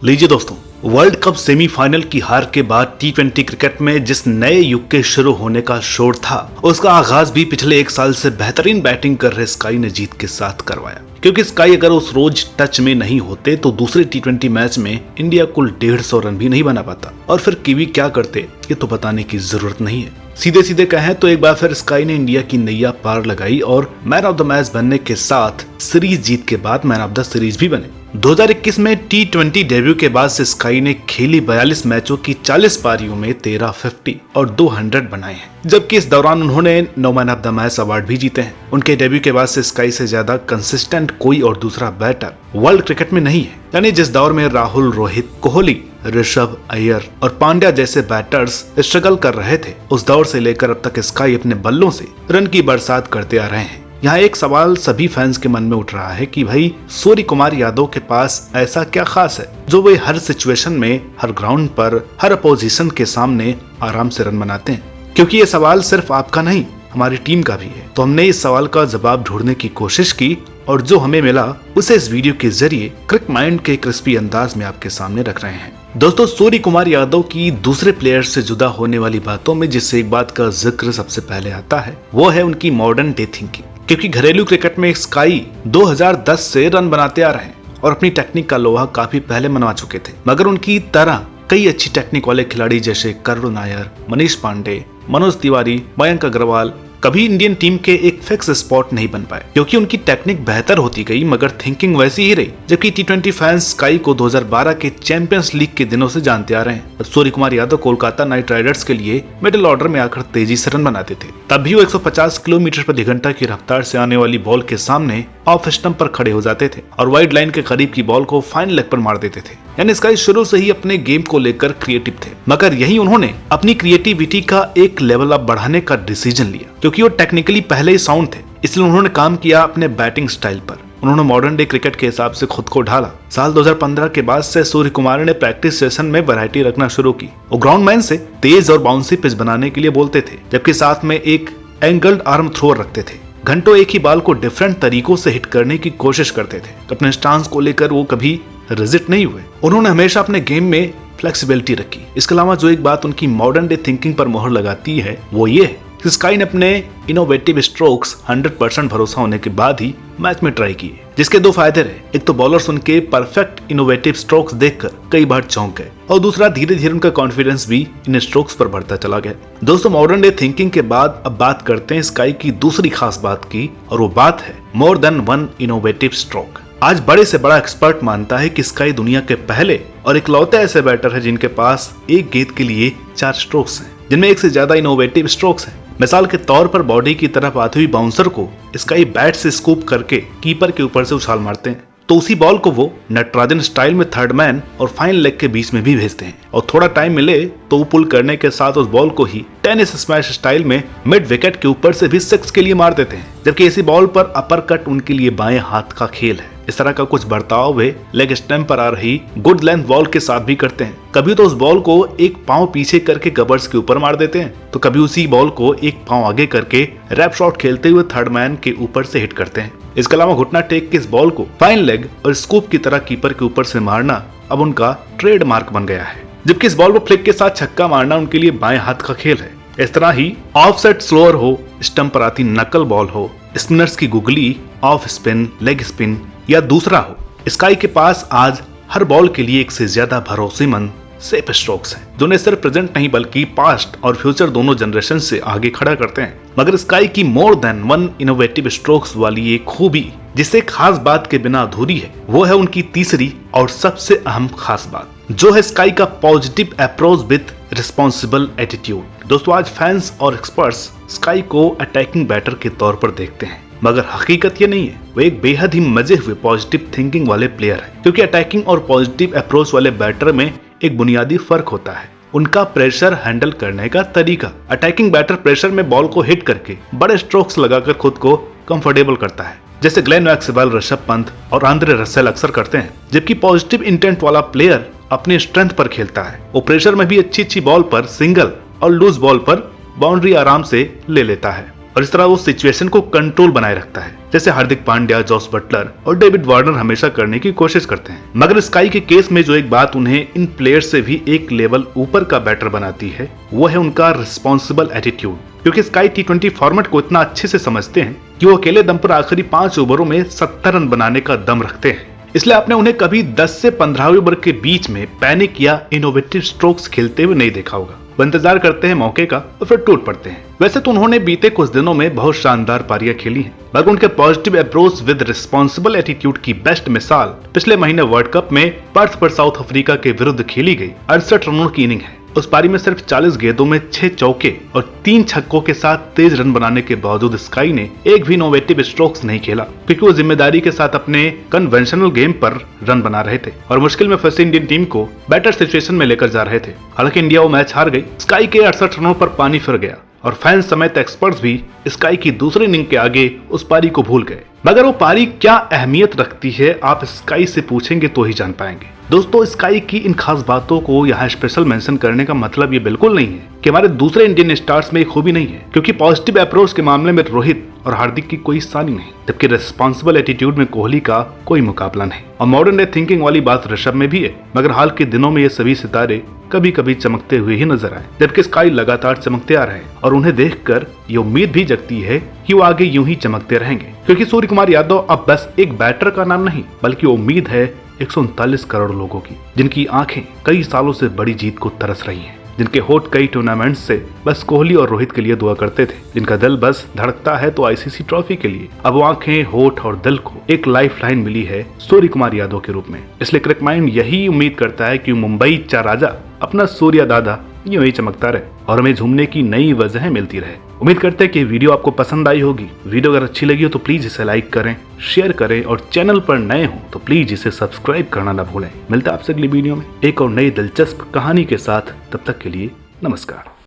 लीजिए दोस्तों, world cup semifinal की हार के बाद टी20 क्रिकेट में जिस नए युग के शुरू होने का शोर था, उसका आगाज भी पिछले एक साल से बेहतरीन बैटिंग कर रहे स्काई ने जीत के साथ करवाया। क्योंकि स्काई अगर उस रोज टच में नहीं होते तो दूसरे टी20 मैच में इंडिया कुल 150 रन भी नहीं बना पाता, और फिर कीवी क्या करते ये तो बताने की जरूरत नहीं है। सीधे सीधे कहें तो एक बार फिर स्काई ने इंडिया की नैया पार लगाई और मैन ऑफ द मैच बनने के साथ सीरीज जीत के बाद मैन ऑफ द सीरीज भी बने। 2021 में टी20 डेब्यू के बाद से स्काई ने खेली 42 मैचों की 40 पारियों में 13 50 और 200 बनाए हैं, जबकि इस दौरान उन्होंने 9 man of the match award भी जीते हैं। उनके डेब्यू के बाद से स्काई से ज्यादा कंसिस्टेंट कोई और दूसरा बैटर वर्ल्ड क्रिकेट में नहीं है। यानी जिस दौर में राहुल, रोहित, कोहली, ऋषभ, अय्यर और पांड्या जैसे बैटर्स स्ट्रगल कर रहे थे, उस दौर से लेकर अब तक स्काई अपने बल्लों से रन की बरसात करते आ रहे हैं। यहाँ एक सवाल सभी फैंस के मन में उठ रहा है कि भाई सूर्य कुमार यादव के पास ऐसा क्या खास है जो वे हर सिचुएशन में, हर ग्राउंड पर, हर अपोजिशन के सामने आराम से रन बनाते हैं। क्योंकि ये सवाल सिर्फ आपका नहीं, हमारी टीम का भी है। तो हमने इस सवाल का जवाब ढूंढने की कोशिश की और जो हमें मिला उसे इस वीडियो के जरिए क्रिक माइंड के क्रिस्पी अंदाज में आपके सामने रख रहे हैं। दोस्तों, सूर्य कुमार यादव की दूसरे प्लेयर से जुदा होने वाली बातों में जिससे एक बात का जिक्र सबसे पहले आता है वो है उनकी मॉडर्न डे थिंकिंग। क्योंकि घरेलू क्रिकेट में स्काई 2010 से रन बनाते आ रहे हैं और अपनी टेक्निक का लोहा काफी पहले मनवा चुके थे, मगर उनकी तरह कई अच्छी टेक्निक वाले खिलाड़ी जैसे करुण नायर, मनीष पांडे, मनोज तिवारी, मयंक अग्रवाल कभी इंडियन टीम के एक फिक्स स्पॉट नहीं बन पाए। क्योंकि उनकी टेक्निक बेहतर होती गई मगर थिंकिंग वैसी ही रही। जबकि टी20 फैंस स्काई को 2012 के चैंपियंस लीग के दिनों से जानते आ रहे हैं। सूर्य कुमार यादव कोलकाता नाइट राइडर्स के लिए मिडिल ऑर्डर में आकर तेजी से रन बनाते थे। तब भी वो 150 किलोमीटर प्रति घंटा की रफ्तार से आने वाली बॉल के सामने ऑफ स्टंप पर खड़े हो जाते थे और वाइड लाइन के करीब की बॉल को फाइन लेग पर मार देते थे। यानी स्काई शुरू से ही अपने गेम को लेकर क्रिएटिव थे, मगर यही उन्होंने अपनी क्रिएटिविटी का एक लेवल अप बढ़ाने का डिसीजन लिया। क्योंकि वो टेक्निकली पहले ही साउंड थे, इसलिए उन्होंने काम किया अपने बैटिंग स्टाइल पर। उन्होंने मॉडर्न डे क्रिकेट के हिसाब से खुद को ढाला। साल 2015 के बाद से सूर्य कुमार ने प्रैक्टिस सेशन में वैरायटी रखना शुरू की। वो ग्राउंड मैन से तेज और बाउंसी पिच बनाने के लिए बोलते थे, जबकि साथ में एक एंगल्ड आर्म थ्रोअर रखते थे। घंटों एक ही बॉल को डिफरेंट तरीकों से हिट करने की कोशिश करते थे। अपने स्टांस को लेकर वो कभी रिजिड नहीं हुए। उन्होंने हमेशा अपने गेम में फ्लेक्सिबिलिटी रखी। इसके अलावा जो एक बात उनकी मॉडर्न डे थिंकिंग पर मोहर लगाती है वो ये है कि स्काई ने अपने इनोवेटिव स्ट्रोक्स 100% भरोसा होने के बाद ही मैच में ट्राई किए, जिसके दो फायदे रहे। एक तो बॉलर्स उनके परफेक्ट इनोवेटिव स्ट्रोक्स देखकर कई बार चौंक गए और दूसरा धीरे धीरे उनका कॉन्फिडेंस भी इन स्ट्रोक्स पर बढ़ता चला गया। दोस्तों, मॉडर्न डे थिंकिंग के बाद अब बात करते हैं स्काई की दूसरी खास बात की, और वो बात है more than one innovative stroke. आज बड़े से बड़ा एक्सपर्ट मानता है कि स्काई दुनिया के पहले और इकलौते ऐसे बैटर है जिनके पास एक गेंद के लिए 4 स्ट्रोक्स हैं, जिनमें एक से ज्यादा इनोवेटिव स्ट्रोक्स हैं। मिसाल के तौर पर बॉडी की तरफ आती हुई बाउंसर को स्काई बैट से स्कूप करके कीपर के ऊपर से उछाल मारते हैं, तो उसी बॉल को वो नटराजन स्टाइल में थर्ड मैन और फाइन लेग के बीच में भी भेजते हैं, और थोड़ा टाइम मिले तो वो पुल करने के साथ उस बॉल को ही टेनिस स्मैश स्टाइल में मिड विकेट के ऊपर से भी 6 के लिए मार देते हैं। जबकि इसी बॉल पर अपर कट उनके लिए बाएं हाथ का खेल है। इस तरह का कुछ बर्ताव वे लेग स्टैम्प पर आ रही गुड लेंथ बॉल के साथ भी करते हैं। कभी तो उस बॉल को एक पांव पीछे करके कवर्स के ऊपर मार देते हैं, तो कभी उसी बॉल को एक पांव आगे करके रैप शॉट खेलते हुए थर्ड मैन के ऊपर से हिट करते हैं। इसके अलावा घुटना टेक के इस बॉल को फाइन लेग और स्कूप की तरह कीपर के ऊपर से मारना अब उनका ट्रेडमार्क बन गया है। जबकि इस बॉल को फ्लिक के साथ छक्का मारना उनके लिए बाएं हाथ का खेल है। इस तरह ही ऑफसेट स्लोअर हो, स्टंप पर आती नकल बॉल हो, स्पिनर्स की googly, off spin, leg spin या दूसरा हो, स्काई के पास आज हर बॉल के लिए एक से ज्यादा भरोसेमंद सेफ स्ट्रोक्स हैं, जो उन्हें सिर्फ प्रेजेंट नहीं बल्कि पास्ट और फ्यूचर दोनों जनरेशन से आगे खड़ा करते हैं। मगर स्काई की more than one innovative strokes वाली एक खूबी जिसे खास बात के बिना अधूरी है, वो है उनकी तीसरी और सबसे अहम खास बात, जो है स्काई का positive approach with responsible attitude. दोस्तों, आज फैंस और एक्सपर्ट्स स्काई को अटैकिंग बैटर के तौर पर देखते हैं, मगर हकीकत ये नहीं है। वो एक बेहद ही मजे हुए पॉजिटिव थिंकिंग वाले प्लेयर है। क्योंकि अटैकिंग और पॉजिटिव अप्रोच वाले बैटर में एक बुनियादी फर्क होता है, उनका प्रेशर हैंडल करने का तरीका। अटैकिंग बैटर प्रेशर में बॉल को हिट करके बड़े स्ट्रोक्स लगाकर खुद को कंफर्टेबल करता है, जैसे ग्लेन मैक्सवेल, ऋषभ पंत और आंद्रे रसेल अक्सर करते हैं। जबकि पॉजिटिव इंटेंट वाला प्लेयर अपनी स्ट्रेंथ पर खेलता है। वो प्रेशर में भी अच्छी बॉल पर सिंगल और लूज बॉल पर बाउंड्री आराम से ले लेता है। और इस तरह वो सिचुएशन को कंट्रोल बनाए रखता है, जैसे हार्दिक पांड्या, जॉस बटलर और डेविड वार्नर हमेशा करने की कोशिश करते हैं। मगर स्काई के केस में जो एक बात उन्हें इन प्लेयर्स से भी एक लेवल ऊपर का बैटर बनाती है, वो है उनका रिस्पॉन्सिबल एटीट्यूड। क्योंकि स्काई T20 फॉर्मेट को इतना अच्छे से समझते हैं कि वो अकेले दम पर आखिरी 5 ओवरों में 70 रन बनाने का दम रखते हैं। इसलिए आपने उन्हें कभी 10 से 15वें ओवर के बीच में पैनिक या इनोवेटिव स्ट्रोक्स खेलते हुए नहीं देखा होगा। वो इंतजार करते हैं मौके का और फिर टूट पड़ते हैं। वैसे तो उन्होंने बीते कुछ दिनों में बहुत शानदार पारियां खेली हैं, मगर उनके positive approach with responsible attitude की बेस्ट मिसाल पिछले महीने वर्ल्ड कप में पर्थ पर साउथ अफ्रीका के विरुद्ध खेली गई 68 रनों की इनिंग है। उस पारी में सिर्फ 40 गेंदों में 6 चौके और 3 छक्कों के साथ तेज रन बनाने के बावजूद स्काई ने एक भी इनोवेटिव स्ट्रोक्स नहीं खेला, क्योंकि वो जिम्मेदारी के साथ अपने कन्वेंशनल गेम पर रन बना रहे थे और मुश्किल में फंसी इंडियन टीम को बेटर सिचुएशन में लेकर जा रहे थे। हालांकि इंडिया वो मैच हार गई। स्काई के 68 रनों पर पानी फिर गया और फैंस समेत एक्सपर्ट्स भी स्काई की दूसरी इनिंग के आगे उस पारी को भूल गए। मगर वो पारी क्या अहमियत रखती है, आप स्काई से पूछेंगे तो ही जान पाएंगे। दोस्तों, स्काई की इन खास बातों को यहाँ स्पेशल मेंशन करने का मतलब ये बिल्कुल नहीं है कि हमारे दूसरे इंडियन स्टार्स में एक खूबी नहीं है, क्योंकि पॉजिटिव अप्रोच के मामले में रोहित और हार्दिक की कोई सानी नहीं, जबकि रिस्पॉन्सिबल एटीट्यूड में कोहली का कोई मुकाबला नहीं। और मॉडर्न डे थिंकिंग वाली बात ऋषभ में भी है, मगर हाल के दिनों में ये सभी सितारे कभी कभी चमकते हुए ही नजर आए, जबकि स्काई लगातार चमकते आ रहे हैं और उन्हें देखकर ये उम्मीद भी जगती है कि वो आगे यूं ही चमकते रहेंगे, क्योंकि सूर्य कुमार यादव अब बस एक बैटर का नाम नहीं, बल्कि उम्मीद है 139 करोड़ लोगों की, जिनकी आंखें कई सालों से बड़ी जीत को तरस रही हैं, जिनके होठ कई टूर्नामेंट्स से बस कोहली और रोहित के लिए दुआ करते थे, जिनका दिल बस धड़कता है तो आईसीसी ट्रॉफी के लिए। अब वो आंखें, होठ और दिल को एक लाइफ लाइन मिली है सूर्य कुमार यादव के रूप में। इसलिए क्रिकेट माइंड यही उम्मीद करता है कि मुंबई चा राजा अपना सूर्या दादा यूं ही चमकता रहे और हमें झूमने की नई वजह मिलती रहे। उम्मीद करते हैं कि वीडियो आपको पसंद आई होगी। वीडियो अगर अच्छी लगी हो तो प्लीज इसे लाइक करें, शेयर करें और चैनल पर नए हो तो प्लीज इसे सब्सक्राइब करना ना भूलें। मिलता है आपसे अगली वीडियो में एक और नई दिलचस्प कहानी के साथ। तब तक के लिए नमस्कार।